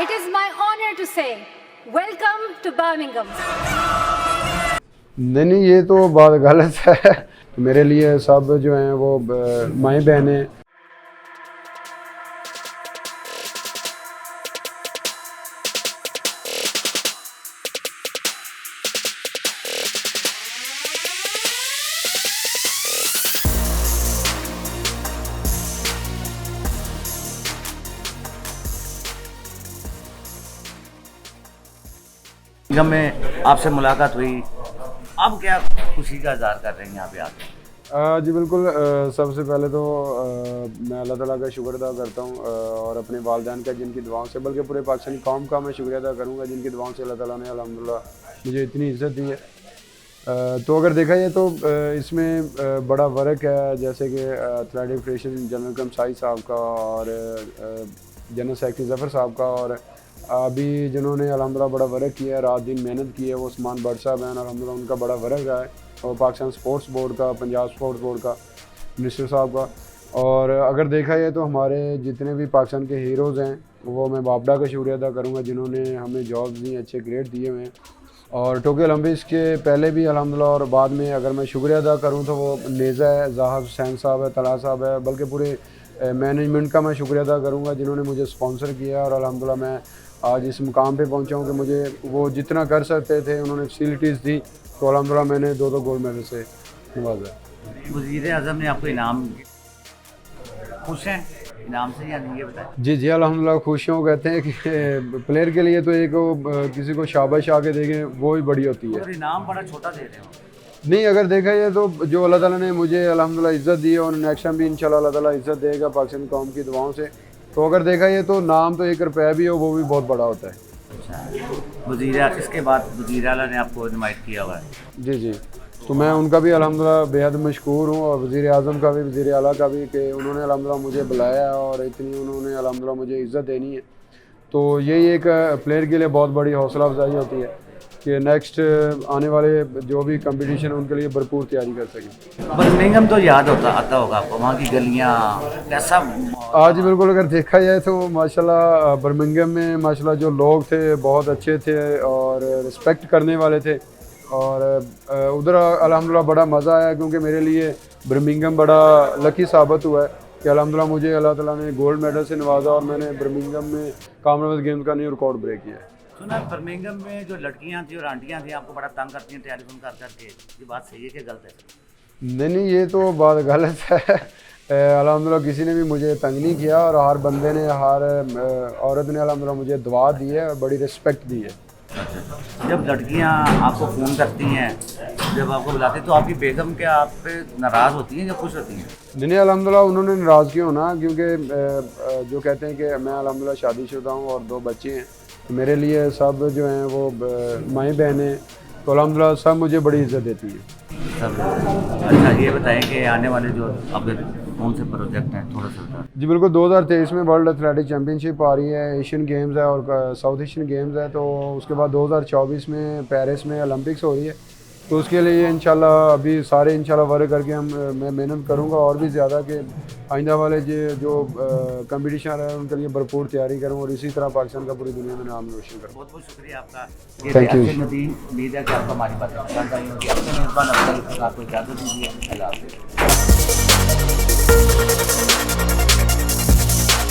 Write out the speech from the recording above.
It is my honor to say, welcome to Birmingham. नहीं, ये तो बात गलत है। मेरे लिए सब जो हैं वो माएँ बहनें। जब में आपसे मुलाकात हुई, अब क्या खुशी का इज़हार कर रहे हैं यहाँ पे आके? जी बिल्कुल। सबसे पहले तो मैं अल्लाह ताला का शुक्र अदा करता हूँ और अपने वालिदैन का जिनकी दुआओं से, बल्कि पूरे पाकिस्तानी कौम का मैं शुक्रिया अदा करूँगा जिनकी दुआओं से अल्लाह ताला ने अल्हम्दुलिल्लाह मुझे इतनी इज़्ज़त दी है। तो अगर देखा जाए तो इसमें बड़ा फ़र्क है, जैसे कि एथलेटिक फेडरेशन जनरल कमसाई साहब का और जनरल सेक्रेटरी ज़फ़र साहब का, और अभी जिन्होंने अल्हम्दुलिल्लाह बड़ा वर्क किया है, रात दिन मेहनत की है, वो उस्मान भट्ट साहब हैं, अल्हम्दुलिल्लाह उनका बड़ा वर्क है, और पाकिस्तान स्पोर्ट्स बोर्ड का, पंजाब स्पोर्ट्स बोर्ड का मिनिस्टर साहब का। और अगर देखा जाए तो हमारे जितने भी पाकिस्तान के हीरोज़ हैं, वो मैं बापडा का शुक्रिया अदा करूँगा जिन्होंने हमें जॉब्स दी, अच्छे ग्रेड दिए हुए हैं। और टोक्यो ओलंपिक्स के पहले भी अल्हम्दुलिल्लाह और बाद में अगर मैं शुक्रिया अदा करूँ तो वो नेज़ा है, ज़ाहब हुसैन साहब है, तला साहब है, बल्कि पूरे मैनेजमेंट का मैं शुक्रिया अदा करूँगा जिन्होंने मुझे स्पॉन्सर किया। और अल्हम्दुलिल्लाह मैं आज इस मुकाम पे पहुंचा हूँ कि मुझे वो जितना कर सकते थे उन्होंने फैसिलिटीज़ दी, तो अल्हम्दुलिल्लाह मैंने दो गोल्ड मेडल से नवाजा। वज़ीर आज़म ने आपको इनाम, खुश हैं इनाम से या नहीं, ये बताएं? जी अल्हम्दुलिल्लाह खुश हूँ। कहते हैं कि प्लेयर के लिए तो एक किसी को शाबाश आके देखें वो ही बड़ी होती है। और इनाम बड़ा छोटा दे रहे हो। नहीं, अगर देखा जाए तो जो अल्लाह ताला ने मुझे अल्हम्दुलिल्लाह इज़्ज़त दी है और नेक्स्ट टाइम भी इंशाल्लाह अल्लाह ताला इज़्ज़त देगा पाकिस्तानी कौम की दुआओं से। तो अगर देखा जाए तो नाम तो 1 रुपया भी हो वो भी बहुत बड़ा होता है। अच्छा, वज़ीर, इसके बाद वज़ीर आला ने आपको इनवाइट किया हुआ है? जी। तो मैं उनका भी अल्हम्दुलिल्लाह बेहद मशकूर हूँ, और वज़ीर आज़म का भी, वज़ीर आला का भी, कि उन्होंने अल्हम्दुलिल्लाह मुझे बुलाया और इतनी उन्होंने अल्हम्दुलिल्लाह मुझे इज़्ज़त देनी है। तो यही एक प्लेयर के लिए बहुत बड़ी हौसला अफजाई होती है कि नेक्स्ट आने वाले जो भी कंपटीशन है उनके लिए भरपूर तैयारी कर सकें। बर्मिंघम तो याद आता होगा आपको, वहाँ की गलियाँ कैसा? आज बिल्कुल अगर देखा जाए तो माशाल्लाह बर्मिंघम में माशाल्लाह जो लोग थे बहुत अच्छे थे और रिस्पेक्ट करने वाले थे, और उधर अल्हम्दुलिल्लाह बड़ा मज़ा आया, क्योंकि मेरे लिए बर्मिंघम बड़ा लकी साबित हुआ है कि अल्हम्दुलिल्लाह मुझे अल्लाह ताला ने गोल्ड मेडल से नवाजा और मैंने बर्मिंघम में कॉमनवेल्थ गेम्स का न्यू रिकॉर्ड ब्रेक किया है। सुना बर्मिंघम में जो लड़कियाँ थी और आंटियाँ थी आपको बड़ा तंग करती हैं टेलीफोन कर करके, ये बात सही है कि गलत है? नहीं, ये तो बात गलत है। अल्हम्दुलिल्लाह किसी ने भी मुझे तंग नहीं किया, और हर बंदे ने, हर औरत ने अल्हम्दुलिल्लाह मुझे दुआ दी है और बड़ी रिस्पेक्ट दी है। जब लड़कियां आपको फ़ोन करती हैं, जब आपको बुलाती हैं, तो आपकी बेगम क्या आप पे नाराज़ होती हैं या खुश होती हैं? नहीं, अल्हम्दुलिल्लाह उन्होंने नाराज़ क्यों ना, क्योंकि जो कहते हैं कि मैं अल्हम्दुलिल्लाह शादीशुदा हूँ और 2 बच्चे हैं, तो मेरे लिए सब जो हैं वो माएँ बहनें, तो अल्हम्दुलिल्लाह सब मुझे बड़ी इज़्ज़त देती है सब। अच्छा, ये बताएं कि आने वाले जो अब कौन से प्रोजेक्ट हैं, थोड़ा सा बता। जी बिल्कुल। 2023 में वर्ल्ड एथलेटिक चैम्पियनशिप आ रही है, एशियन गेम्स है और साउथ एशियन गेम्स है, तो उसके बाद 2024 में पेरिस में ओलंपिक्स हो रही है। तो उसके लिए इंशाल्लाह अभी सारे इंशाल्लाह वर्क करके मैं मेहनत करूंगा और भी ज़्यादा, कि आइंदा वाले जो कंपटीशन है उनके लिए भरपूर तैयारी करूँ और इसी तरह पाकिस्तान का पूरी दुनिया में नाम रोशन करूँ। बहुत बहुत शुक्रिया आपका। Thank you. उम्मीद है कि आपको हमारी बातें पसंद आई होगी। अपने मेज़बान अफजल आपको इजाज़त दीजिए। अल्लाह हाफ़िज़।